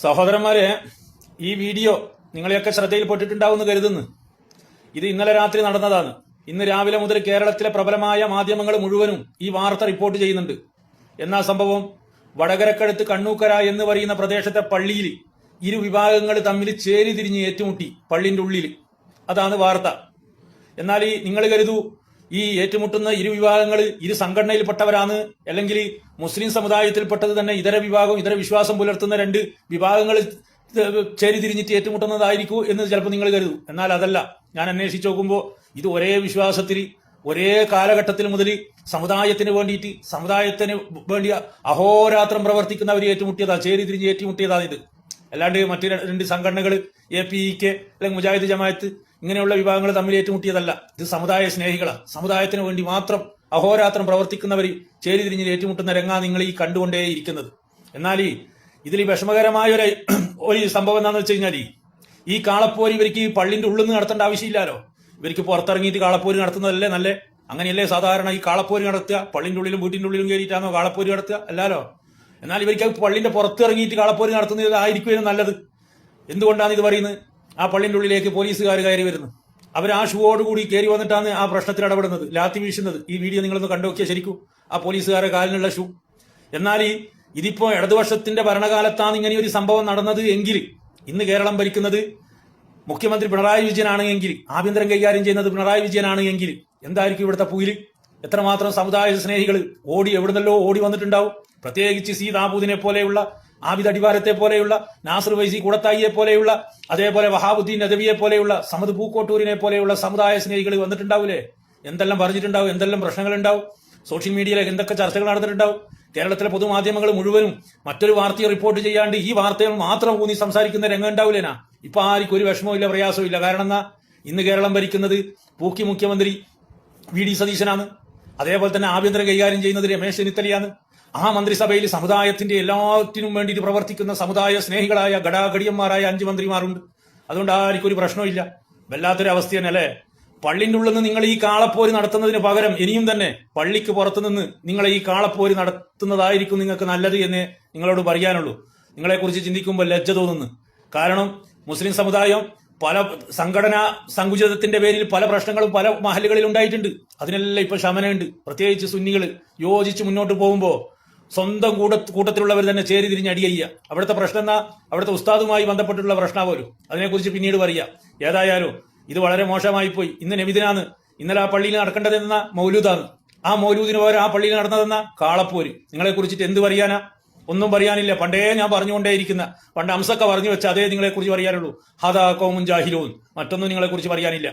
സഹോദരന്മാരെ, ഈ വീഡിയോ നിങ്ങളെയൊക്കെ ശ്രദ്ധയിൽപ്പെട്ടിട്ടുണ്ടാവുമെന്ന് കരുതുന്നു. ഇത് ഇന്നലെ രാത്രി നടന്നതാണ്. ഇന്ന് രാവിലെ മുതൽ കേരളത്തിലെ പ്രബലമായ മാധ്യമങ്ങൾ മുഴുവനും ഈ വാർത്ത റിപ്പോർട്ട് ചെയ്യുന്നുണ്ട്. എന്നാ സംഭവം? വടകരക്കടുത്ത് കണ്ണൂക്കര എന്ന് പറയുന്ന പ്രദേശത്തെ പള്ളിയിൽ ഇരു വിഭാഗങ്ങൾ തമ്മിൽ ചേരിതിരിഞ്ഞ് ഏറ്റുമുട്ടി പള്ളിന്റെ ഉള്ളിൽ. അതാണ് വാർത്ത. എന്നാൽ നിങ്ങൾ കരുതൂ, ഈ ഏറ്റുമുട്ടുന്ന ഇരു വിഭാഗങ്ങൾ ഇരു സംഘടനയിൽപ്പെട്ടവരാണ്, അല്ലെങ്കിൽ മുസ്ലിം സമുദായത്തിൽപ്പെട്ടത് തന്നെ ഇതര വിഭാഗം ഇതര വിശ്വാസം പുലർത്തുന്ന രണ്ട് വിഭാഗങ്ങൾ ചേരിതിരിഞ്ഞിട്ട് ഏറ്റുമുട്ടുന്നതായിരിക്കൂ എന്ന് ചിലപ്പോൾ നിങ്ങൾ കരുതൂ. എന്നാൽ അതല്ല. ഞാൻ അന്വേഷിച്ച് നോക്കുമ്പോൾ ഇത് ഒരേ വിശ്വാസത്തിൽ ഒരേ കാലഘട്ടത്തിൽ മുതൽ സമുദായത്തിന് വേണ്ടിയിട്ട് സമുദായത്തിന് വേണ്ടി അഹോരാത്രം പ്രവർത്തിക്കുന്നവർ ഏറ്റുമുട്ടിയതാണ്, ചേരിതിരിഞ്ഞ് ഏറ്റുമുട്ടിയതാണ് ഇത്. അല്ലാണ്ട് മറ്റു രണ്ട് സംഘടനകൾ APEK അല്ലെങ്കിൽ മുജാഹിദ് ജമാഅത്ത് ഇങ്ങനെയുള്ള വിഭാഗങ്ങൾ തമ്മിൽ ഏറ്റുമുട്ടിയതല്ല. ഇത് സമുദായ സ്നേഹികളാണ്. സമുദായത്തിന് വേണ്ടി മാത്രം അഹോരാത്രം പ്രവർത്തിക്കുന്നവർ ചേരിതിരിഞ്ഞ് ഏറ്റുമുട്ടുന്ന രംഗാണ് നിങ്ങൾ ഈ കണ്ടുകൊണ്ടേയിരിക്കുന്നത്. എന്നാൽ ഇതിൽ വിഷമകരമായ ഒരു സംഭവം എന്താണെന്ന് വെച്ച് കഴിഞ്ഞാൽ, ഈ കാളപ്പോര് ഇവർക്ക് പള്ളിന്റെ ഉള്ളിൽ നിന്ന് നടത്തേണ്ട ആവശ്യമില്ലല്ലോ. ഇവർക്ക് പുറത്തിറങ്ങിയിട്ട് കാളപ്പോര് നടത്തുന്നതല്ലേ നല്ല? അങ്ങനെയല്ലേ സാധാരണ ഈ കാളപ്പോര് നടത്തുക? പള്ളിന്റെ ഉള്ളിലും വീട്ടിന്റെ ഉള്ളിലും കയറിയിട്ടാണോ കാളപ്പോര് നടത്തുക? അല്ലല്ലോ. എന്നാൽ ഇവർക്ക് പള്ളിന്റെ പുറത്തിറങ്ങിയിട്ട് കാളപ്പോര് നടത്തുന്നത് ആയിരിക്കും നല്ലത്. എന്തുകൊണ്ടാണ് ഇത് പറയുന്നത്? ആ പള്ളിന്റെ ഉള്ളിലേക്ക് പോലീസുകാർ കയറി വരുന്നു. അവർ ആ ഷൂവോടുകൂടി കയറി വന്നിട്ടാണ് ആ പ്രശ്നത്തിൽ ഇടപെടുന്നത്, ലാത്തി വീശുന്നത്. ഈ വീഡിയോ നിങ്ങളൊന്ന് കണ്ടുനോക്കിയാൽ ശരിക്കും ആ പോലീസുകാരെ കാലിനുള്ള ഷൂ. എന്നാൽ ഇതിപ്പോ ഇടതുപക്ഷത്തിന്റെ ഭരണകാലത്താണ് ഇങ്ങനെ ഒരു സംഭവം നടന്നത് എങ്കിൽ, ഇന്ന് കേരളം ഭരിക്കുന്നത് മുഖ്യമന്ത്രി പിണറായി വിജയനാണ് എങ്കിൽ, ആഭ്യന്തരം കൈകാര്യം ചെയ്യുന്നത് പിണറായി വിജയനാണ് എങ്കിൽ, എന്തായിരിക്കും ഇവിടുത്തെ പൂയില്? എത്രമാത്രം സമുദായ സ്നേഹികൾ എവിടുന്നല്ലോ ഓടി വന്നിട്ടുണ്ടാവും. പ്രത്യേകിച്ച് സി ദാബൂദിനെ പോലെയുള്ള, ആബിദ് അടിവാരത്തെ പോലെയുള്ള, നാസർ വൈസി കൂടത്തായിയെ പോലെയുള്ള, അതേപോലെ വഹാബുദ്ദീൻ നദവിയെ പോലെയുള്ള, സമദ് പൂക്കോട്ടൂരിനെ പോലെയുള്ള സമുദായ സ്നേഹികൾ വന്നിട്ടുണ്ടാവില്ലേ? എന്തെല്ലാം പറഞ്ഞിട്ടുണ്ടാവും, എന്തെല്ലാം പ്രശ്നങ്ങൾ ഉണ്ടാവും, സോഷ്യൽ മീഡിയയിലേക്ക് എന്തൊക്കെ ചർച്ചകൾ നടന്നിട്ടുണ്ടാവും. കേരളത്തിലെ പൊതുമാധ്യമങ്ങൾ മുഴുവനും മറ്റൊരു വാർത്തയെ റിപ്പോർട്ട് ചെയ്യാണ്ട് ഈ വാർത്തകൾ മാത്രം ഊന്നി സംസാരിക്കുന്ന രംഗം ഉണ്ടാവില്ലേനാ? ഇപ്പൊ ആർക്കും ഒരു വിഷമവും ഇല്ല, പ്രയാസവും ഇല്ല. കാരണം എന്നാ, ഇന്ന് കേരളം ഭരിക്കുന്നത് പൂക്കി മുഖ്യമന്ത്രി VD സതീശനാണ്. അതേപോലെ തന്നെ ആഭ്യന്തരം കൈകാര്യം ചെയ്യുന്നത് രമേശ് ചെന്നിത്തലയാണ്. ആ മന്ത്രിസഭയിൽ സമുദായത്തിന്റെ എല്ലാറ്റിനും വേണ്ടിയിട്ട് പ്രവർത്തിക്കുന്ന സമുദായ സ്നേഹികളായ ഘടാഘടിയന്മാരായ 5 മന്ത്രിമാരുണ്ട്. അതുകൊണ്ട് ആർക്കും ഒരു പ്രശ്നമില്ല. വല്ലാത്തൊരു അവസ്ഥ തന്നെ അല്ലേ? പള്ളിന്റെ ഉള്ളിൽ നിന്ന് നിങ്ങൾ ഈ കാളപ്പോര് നടത്തുന്നതിന് പകരം ഇനിയും തന്നെ പള്ളിക്ക് പുറത്തുനിന്ന് നിങ്ങൾ ഈ കാളപ്പോര് നടത്തുന്നതായിരിക്കും നിങ്ങൾക്ക് നല്ലത് എന്ന് നിങ്ങളോട് പറയാനുള്ളൂ. നിങ്ങളെക്കുറിച്ച് ചിന്തിക്കുമ്പോൾ ലജ്ജ തോന്നുന്നു. കാരണം മുസ്ലിം സമുദായം പല സംഘടനാ സങ്കുചിതത്തിന്റെ പേരിൽ പല പ്രശ്നങ്ങളും പല മഹലുകളിൽ ഉണ്ടായിട്ടുണ്ട്. അതിനെല്ലാം ഇപ്പൊ ശമനമുണ്ട്. പ്രത്യേകിച്ച് സുന്നികൾ യോജിച്ച് മുന്നോട്ട് പോകുമ്പോൾ സ്വന്തം കൂട്ടത്തിലുള്ളവർ തന്നെ ചേരിതിരിഞ്ഞ് അടിയ്യ. അവിടുത്തെ പ്രശ്നം എന്നാ? അവിടുത്തെ ഉസ്താദുമായി ബന്ധപ്പെട്ടുള്ള പ്രശ്നം പോലും. അതിനെക്കുറിച്ച് പിന്നീട് പറയാം. ഏതായാലും ഇത് വളരെ മോശമായി പോയി. ഇന്ന് നബിദിനാണ്. ഇന്നലെ ആ പള്ളിയിൽ നടക്കേണ്ടതെന്ന മൗലൂദാണ്. ആ മൗലൂദിന് പകരം ആ പള്ളിയിൽ നടന്നതെന്ന കാളപ്പോര്. നിങ്ങളെ കുറിച്ചിട്ട് എന്ത് പറയാനാ? ഒന്നും പറയാനില്ല. പണ്ടേ ഞാൻ പറഞ്ഞുകൊണ്ടേയിരിക്കുന്ന, പണ്ട് അംസക്ക പറഞ്ഞു വെച്ച അതേ നിങ്ങളെ കുറിച്ച് പറയാനുള്ളൂ. ഹദാ ഖൗമുൻ ജാഹിലൂൻ. മറ്റൊന്നും നിങ്ങളെ കുറിച്ച് പറയാനില്ല.